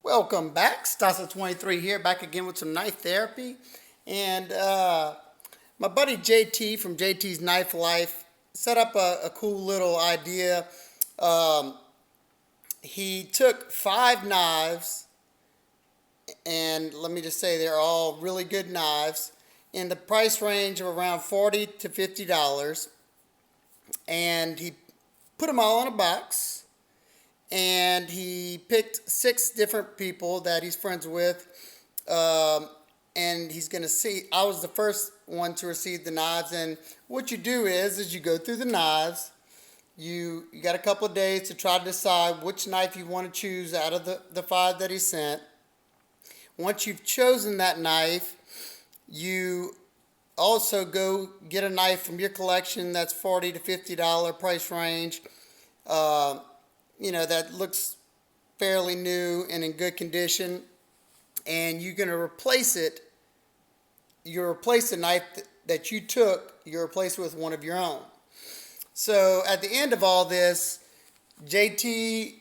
Welcome back. Stasa23 here, back again with some knife therapy. And my buddy JT from JT's Knife Life set up a cool little idea. He took 5 knives, and let me just say they're all really good knives, in the price range of around $40 to $50. And he put them all in a box. And he picked 6 different people that he's friends with, and he's going to see. I was the first one to receive the knives, and what you do is you go through the knives. You got a couple of days to try to decide which knife you want to choose out of the 5 that he sent. Once you've chosen that knife, you also go get a knife from your collection that's $40 to $50 price range. That looks fairly new and in good condition, and you're going to replace it. You replace the knife that you took, you replace it with one of your own. So at the end of all this, JT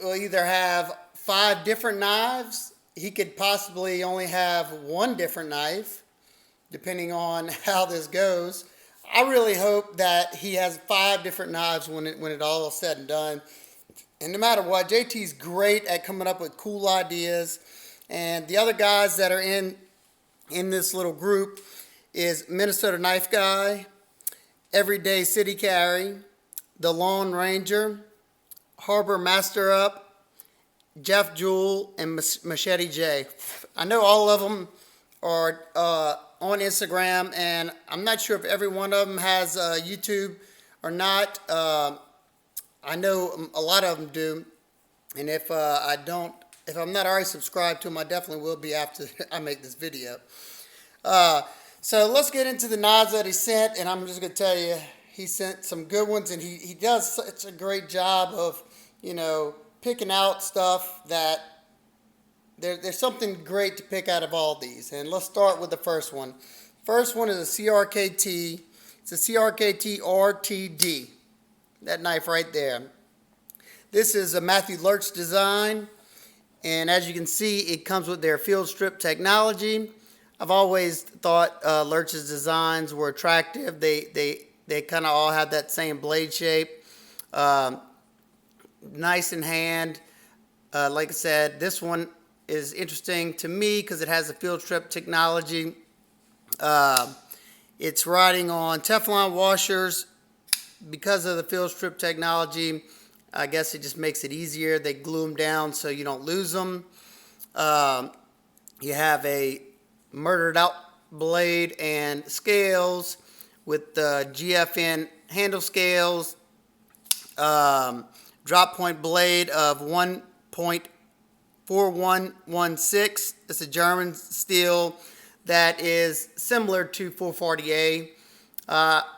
will either have 5 different knives. He could possibly only have 1 different knife, depending on how this goes. I really hope that he has 5 different knives when it all is said and done. And no matter what, JT's great at coming up with cool ideas. And the other guys that are in this little group is Minnesota Knife Guy, Everyday City Carry, The Lone Ranger, Harbor Master Up, Jeff Jewell, and Machete J. I know all of them are on Instagram, and I'm not sure if every one of them has YouTube or not. I know a lot of them do, and if I'm not already subscribed to them, I definitely will be after I make this video. So let's get into the knives that he sent, and I'm just going to tell you, he sent some good ones, and he does such a great job of, picking out stuff that there's something great to pick out of all these. And let's start with the first one. First one is a CRKT. It's a CRKT RTD. That knife right there. This is a Matthew Lurch design, and as you can see, it comes with their field strip technology. I've always thought Lurch's designs were attractive. They kind of all have that same blade shape. Nice in hand. Like I said, this one is interesting to me because it has the field strip technology. It's riding on Teflon washers. Because of the field strip technology, I guess it just makes it easier. They glue them down so you don't lose them. You have a murdered out blade and scales with the GFN handle scales. Drop point blade of 1.4116. It's a German steel that is similar to 440A.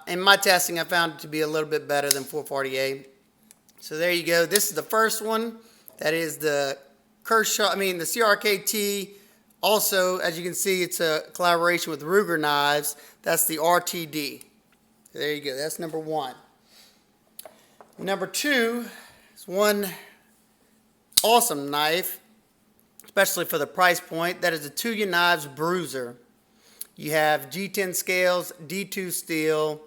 In my testing, I found it to be a little bit better than 440A. So there you go. This is the first one. That is the CRKT. Also, as you can see, it's a collaboration with Ruger Knives. That's the RTD. There you go. That's number 1. Number 2 is one awesome knife, especially for the price point. That is the Tuya Knives Bruiser. You have G10 scales, D2 steel.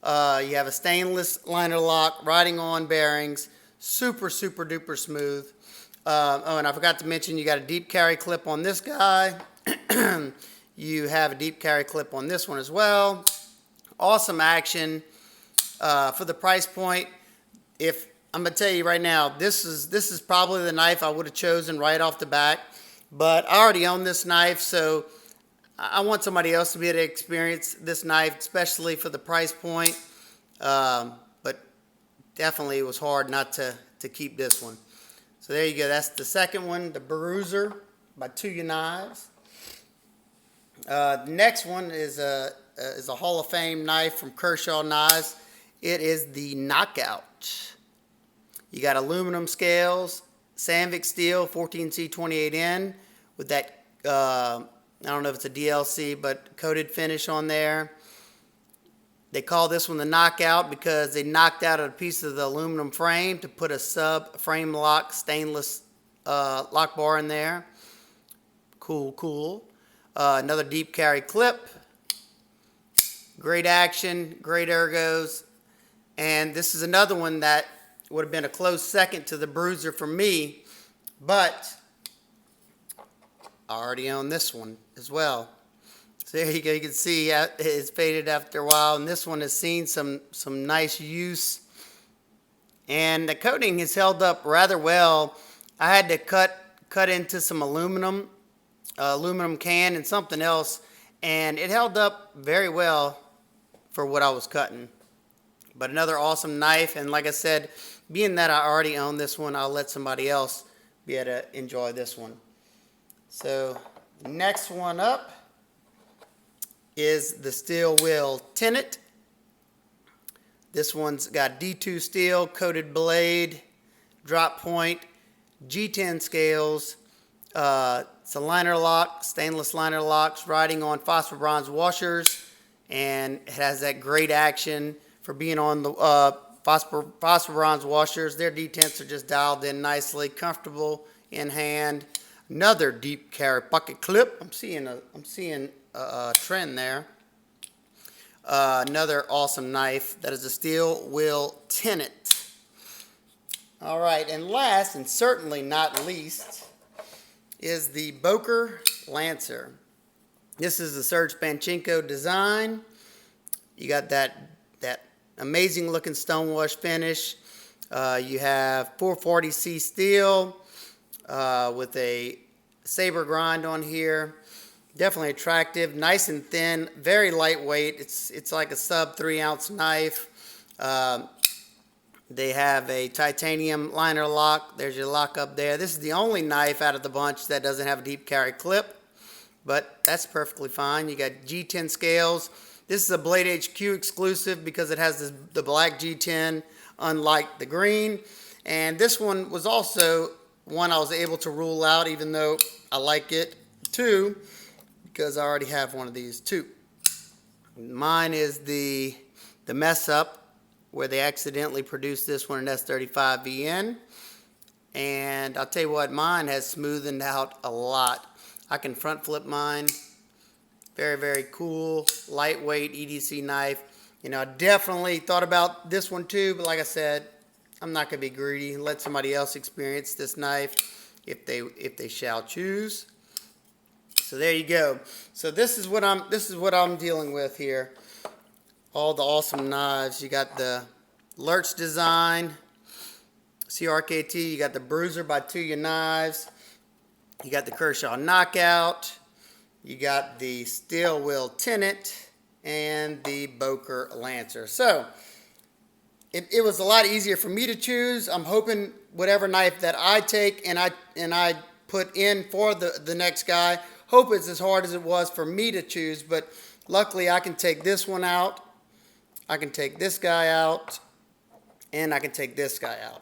You have a stainless liner lock, riding on bearings. Super, super duper smooth. And I forgot to mention, you got a deep carry clip on this guy. You have a deep carry clip on this one as well. Awesome action for the price point. If I'm gonna tell you right now, this is probably the knife I would have chosen right off the bat. But I already own this knife, so I want somebody else to be able to experience this knife, especially for the price point. But definitely it was hard not to keep this one. So there you go. That's the second one, the Bruiser by Tuya Knives. The next one is a Hall of Fame knife from Kershaw Knives. It is the Knockout. You got aluminum scales, Sandvik steel, 14C28N with that I don't know if it's a DLC, but coated finish on there. They call this one the Knockout because they knocked out a piece of the aluminum frame to put a sub frame lock stainless lock bar in there. Cool, cool. Another deep carry clip. Great action, great ergos. And this is another one that would have been a close second to the Bruiser for me, but I already own this one as well. So there you go. You can see it's faded after a while, and this one has seen some nice use. And the coating has held up rather well. I had to cut into some aluminum can and something else, and it held up very well for what I was cutting. But another awesome knife, and like I said, being that I already own this one, I'll let somebody else be able to enjoy this one. So next one up is the steel wheel Tennant. This one's got D2 steel, coated blade, drop point, G10 scales. It's a liner lock, stainless liner locks, riding on phosphor bronze washers, and it has that great action for being on the phosphor bronze washers. Their detents are just dialed in nicely, comfortable in hand. Another deep carry pocket clip. I'm seeing a trend there. Another awesome knife. That is a steel wheel Tennant. All right, and last and certainly not least is the Boker Lancer. This is the Serge Panchenko design. You got that amazing looking stonewash finish. You have 440C steel with a saber grind on here. Definitely attractive, nice and thin, very lightweight. It's like a sub 3 ounce knife. They have a titanium liner lock. There's your lock up there. This is the only knife out of the bunch that doesn't have a deep carry clip, but that's perfectly fine. You got G10 scales. This is a Blade HQ exclusive because it has the black G10, unlike the green. And this one was also one I was able to rule out, even though I like it too, because I already have one of these too. Mine is the mess up, where they accidentally produced this one in S35VN. And I'll tell you what, mine has smoothened out a lot. I can front flip mine. Very, very cool, lightweight EDC knife. You know, I definitely thought about this one too, but like I said, I'm not going to be greedy and let somebody else experience this knife if they shall choose. So there you go. So this is what I'm dealing with here. All the awesome knives. You got the Lurch design, CRKT. You got the Bruiser by Tuya Knives. You got the Kershaw Knockout. You got the steel wheel Tennant and the Boker Lancer. So it was a lot easier for me to choose. I'm hoping whatever knife that I take and I put in for the next guy, hope it's as hard as it was for me to choose. But luckily I can take this one out, I can take this guy out, and I can take this guy out.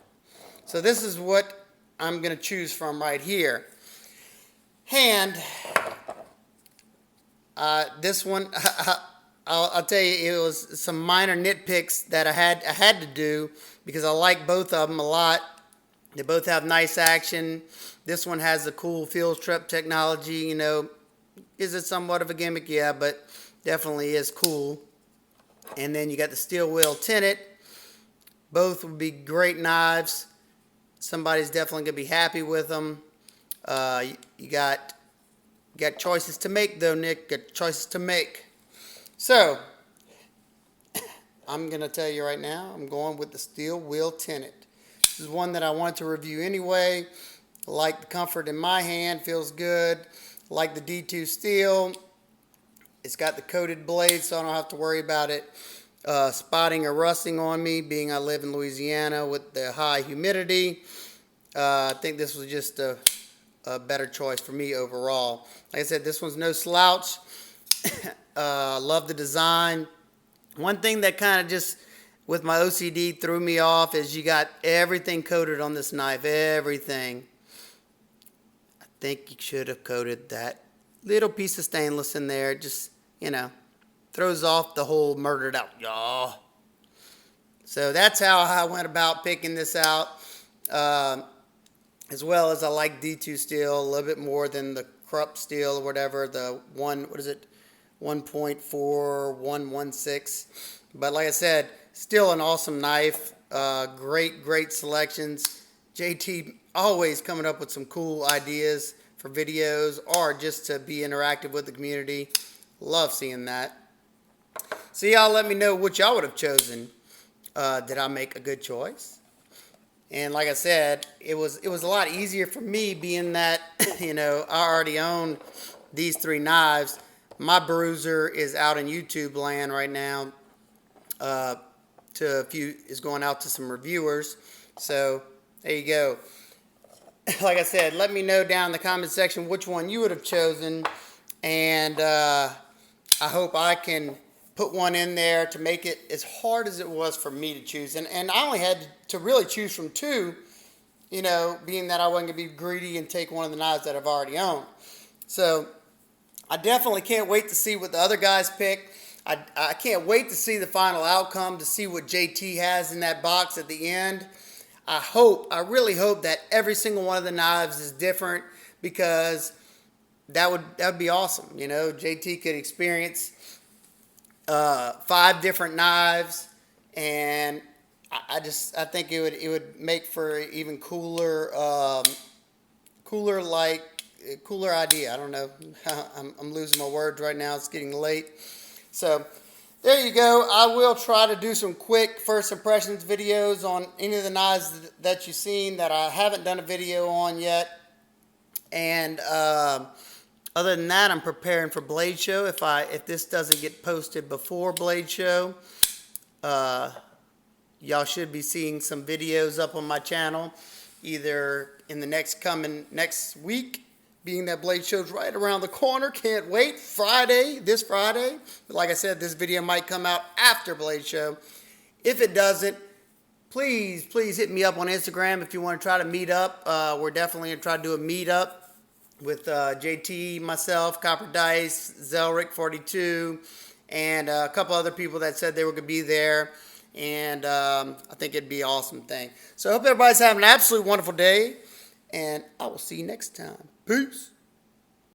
So this is what I'm going to choose from right here. And this one, I'll tell you, it was some minor nitpicks that I had to do because I like both of them a lot. They both have nice action. This one has the cool field trip technology. You know, is it somewhat of a gimmick? Yeah, but definitely is cool. And then you got the steel wheel Tennant. Both would be great knives. Somebody's definitely going to be happy with them. You got choices to make, though, Nick. Got choices to make. So, I'm going to tell you right now, I'm going with the steel wheel Tennant. This is one that I wanted to review anyway. I like the comfort in my hand. Feels good. I like the D2 steel. It's got the coated blade, so I don't have to worry about it spotting or rusting on me, being I live in Louisiana with the high humidity. I think this was just a better choice for me overall. Like I said, this one's no slouch. Love the design. One thing that kind of just, with my OCD, threw me off is you got everything coated on this knife. Everything. I think you should have coated that little piece of stainless in there. Just, you know, throws off the whole murdered out, y'all. So that's how I went about picking this out. as well as I like D2 steel a little bit more than the Krupp steel or whatever, the what is it, 1.4116. But like I said, still an awesome knife. Great selections. JT always coming up with some cool ideas for videos or just to be interactive with the community. Love seeing that. So y'all let me know what y'all would have chosen. Did I make a good choice? And like I said, it was a lot easier for me being that, I already own these three knives. My Bruiser is out in YouTube land right now. Is going out to some reviewers. So there you go. Like I said, let me know down in the comment section which one you would have chosen. And I hope I can put one in there to make it as hard as it was for me to choose. And I only had to really choose from two, being that I wasn't going to be greedy and take one of the knives that I've already owned. So I definitely can't wait to see what the other guys pick. I can't wait to see the final outcome, to see what JT has in that box at the end. I really hope that every single one of the knives is different, because that would be awesome. JT could experience 5 different knives, and I think it would make for even cooler idea. I don't know. I'm losing my words right now. It's getting late. So there you go. I will try to do some quick first impressions videos on any of the knives that you've seen that I haven't done a video on yet. And other than that, I'm preparing for Blade Show. If this doesn't get posted before Blade Show, y'all should be seeing some videos up on my channel, either in the next week, being that Blade Show's right around the corner. Can't wait. This Friday. But like I said, this video might come out after Blade Show. If it doesn't, please hit me up on Instagram if you want to try to meet up. We're definitely going to try to do a meetup with JT, myself, Copper Dice, Zelric42, and a couple other people that said they were going to be there. And I think it'd be an awesome thing. So I hope everybody's having an absolute wonderful day, and I will see you next time. Peace.